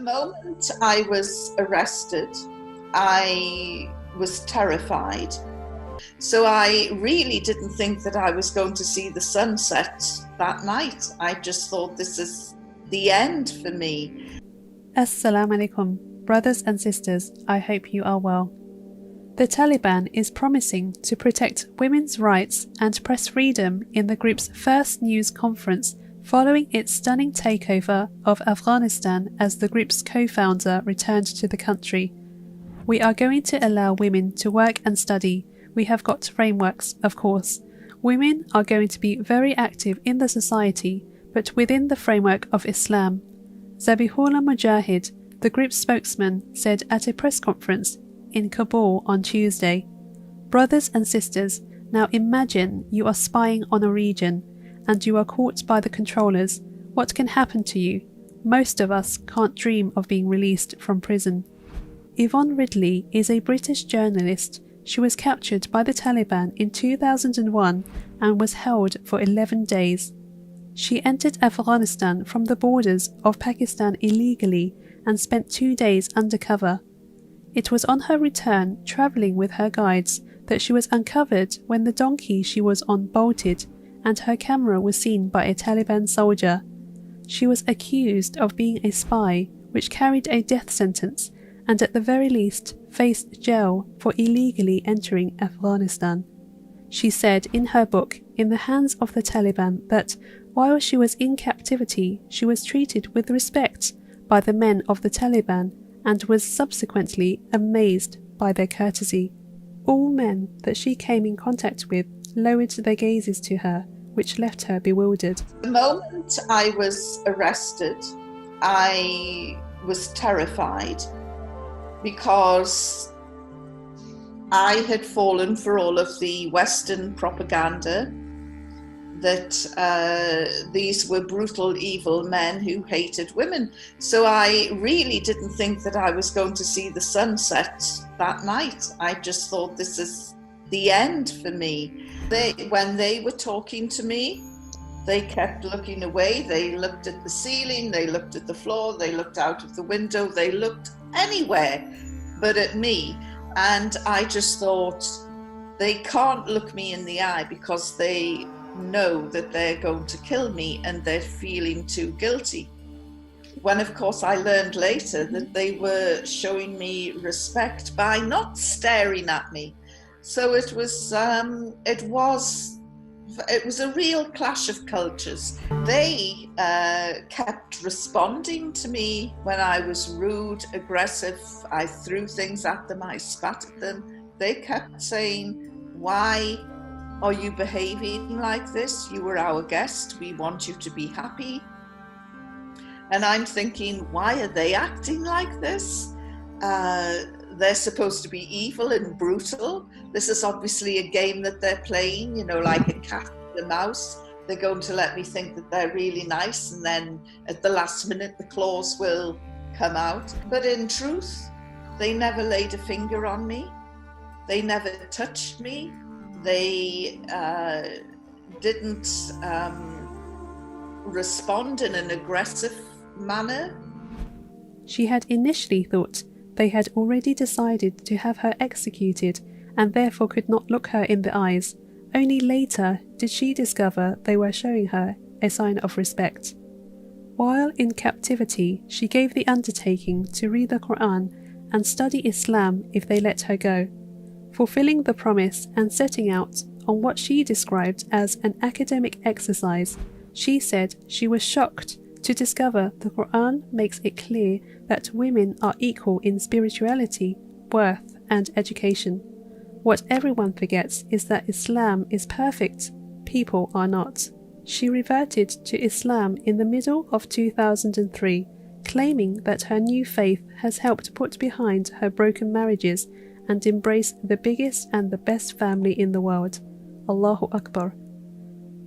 The moment I was arrested, I was terrified. So I really didn't think that I was going to see the sunset that night. I just thought this is the end for me. Assalamu alaikum, brothers and sisters, I hope you are well. The Taliban is promising to protect women's rights and press freedom in the group's first news conference following its stunning takeover of Afghanistan as the group's co-founder returned to the country. We are going to allow women to work and study. We have got frameworks, of course. Women are going to be very active in the society, but within the framework of Islam. Zabihullah Mujahid, the group's spokesman, said at a press conference in Kabul on Tuesday, "Brothers and sisters, now imagine you are spying on a region and you are caught by the controllers. What can happen to you? Most of us can't dream of being released from prison." Yvonne Ridley is a British journalist. She was captured by the Taliban in 2001 and was held for 11 days. She entered Afghanistan from the borders of Pakistan illegally and spent 2 days undercover. It was on her return, travelling with her guides, that she was uncovered when the donkey she was on bolted and her camera was seen by a Taliban soldier. She was accused of being a spy, which carried a death sentence, and at the very least faced jail for illegally entering Afghanistan. She said in her book, In the Hands of the Taliban, that while she was in captivity, she was treated with respect by the men of the Taliban and was subsequently amazed by their courtesy. All men that she came in contact with lowered their gazes to her, which left her bewildered. The moment I was arrested, I was terrified because I had fallen for all of the Western propaganda that these were brutal, evil men who hated women. So I really didn't think that I was going to see the sunset that night. I just thought this is the end for me. When they were talking to me, they kept looking away. They looked at the ceiling, they looked at the floor, they looked out of the window, they looked anywhere but at me. And I just thought, they can't look me in the eye because they know that they're going to kill me and they're feeling too guilty. When of course I learned later that they were showing me respect by not staring at me. So it was a real clash of cultures. They kept responding to me when I was rude, aggressive. I threw things at them, I spat at them. They kept saying, "Why are you behaving like this? You were our guest. We want you to be happy." And I'm thinking, why are they acting like this? They're supposed to be evil and brutal. This is obviously a game that they're playing, like a cat and a mouse. They're going to let me think that they're really nice, and then at the last minute the claws will come out. But in truth, they never laid a finger on me. They never touched me. They didn't respond in an aggressive manner. She had initially thought they had already decided to have her executed and therefore could not look her in the eyes. Only later did she discover they were showing her a sign of respect. While in captivity, she gave the undertaking to read the Quran and study Islam if they let her go, fulfilling the promise and setting out on what she described as an academic exercise. She said she was shocked to discover the Quran makes it clear that women are equal in spirituality, worth, and education. What everyone forgets is that Islam is perfect, people are not. She reverted to Islam in the middle of 2003, claiming that her new faith has helped put behind her broken marriages and embrace the biggest and the best family in the world. Allahu Akbar.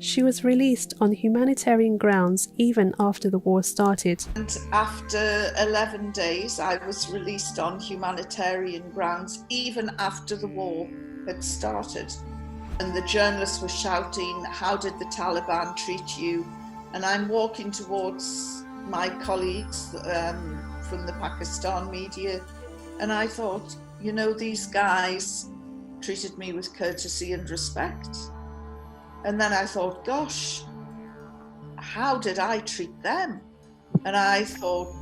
She was released on humanitarian grounds even after the war started. And after 11 days, I was released on humanitarian grounds, even after the war had started. And the journalists were shouting, "How did the Taliban treat you?" And I'm walking towards my colleagues, from the Pakistan media, and I thought, you know, these guys treated me with courtesy and respect. And then I thought, gosh, how did I treat them? And I thought,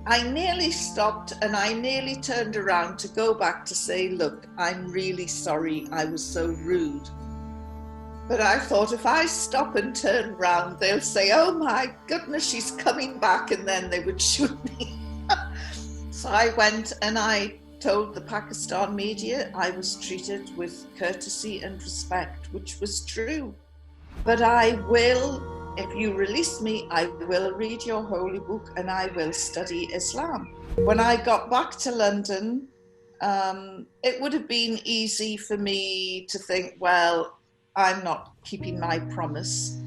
I nearly stopped and I nearly turned around to go back to say, look, I'm really sorry I was so rude. But I thought, if I stop and turn around, they'll say, oh my goodness, she's coming back, and then they would shoot me. So I went and I told the Pakistan media I was treated with courtesy and respect, which was true. But I will, if you release me, I will read your holy book and I will study Islam. When I got back to London, it would have been easy for me to think, well, I'm not keeping my promise.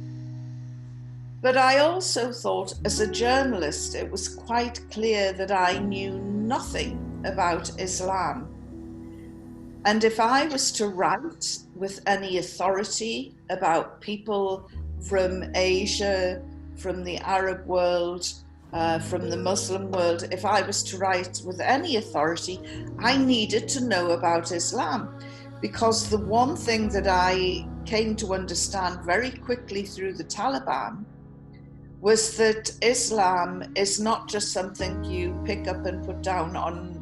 But I also thought, as a journalist, it was quite clear that I knew nothing about Islam. And if I was to write with any authority about people from Asia, from the Arab world, from the Muslim world, if I was to write with any authority, I needed to know about Islam. Because the one thing that I came to understand very quickly through the Taliban was that Islam is not just something you pick up and put down on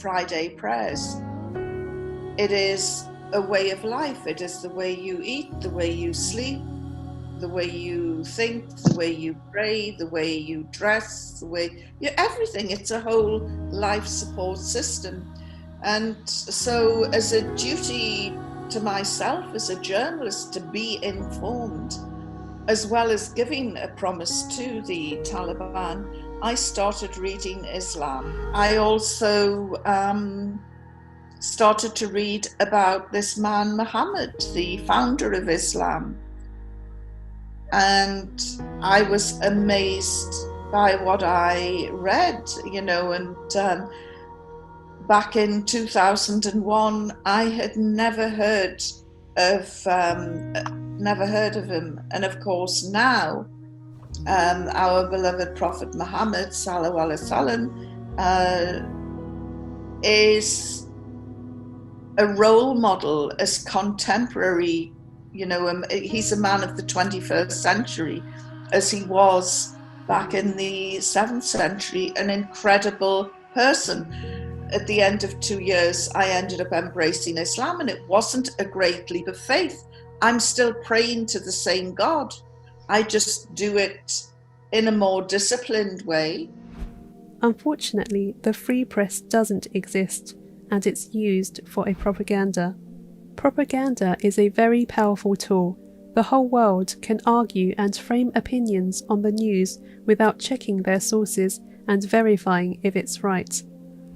Friday prayers. It is a way of life. It is the way you eat, the way you sleep, the way you think, the way you pray, the way you dress, the way everything. It's a whole life support system. And so as a duty to myself as a journalist to be informed, as well as giving a promise to the Taliban, I started reading Islam. I also started to read about this man, Muhammad, the founder of Islam. And I was amazed by what I read, you know, and back in 2001, I had never heard of him. And of course now, our beloved Prophet Muhammad sallallahu alaihi wasallam is a role model as contemporary, you know, he's a man of the 21st century, as he was back in the 7th century, an incredible person. At the end of 2 years, I ended up embracing Islam, and it wasn't a great leap of faith. I'm still praying to the same God. I just do it in a more disciplined way. Unfortunately, the free press doesn't exist, and it's used for a propaganda. Propaganda is a very powerful tool. The whole world can argue and frame opinions on the news without checking their sources and verifying if it's right.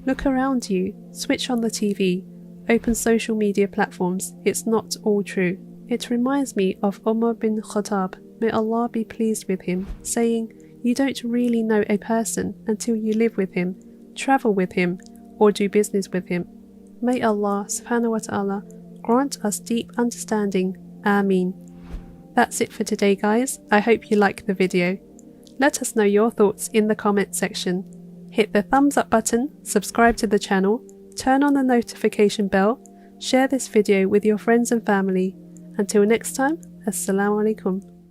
Look around you, switch on the TV, open social media platforms, it's not all true. It reminds me of Umar bin Khattab, may Allah be pleased with him, saying, you don't really know a person until you live with him, travel with him, or do business with him. May Allah subhanahu wa ta'ala grant us deep understanding. Ameen. That's it for today, guys. I hope you like the video. Let us know your thoughts in the comment section. Hit the thumbs up button, subscribe to the channel, turn on the notification bell, share this video with your friends and family. Until next time, Assalamu alaikum.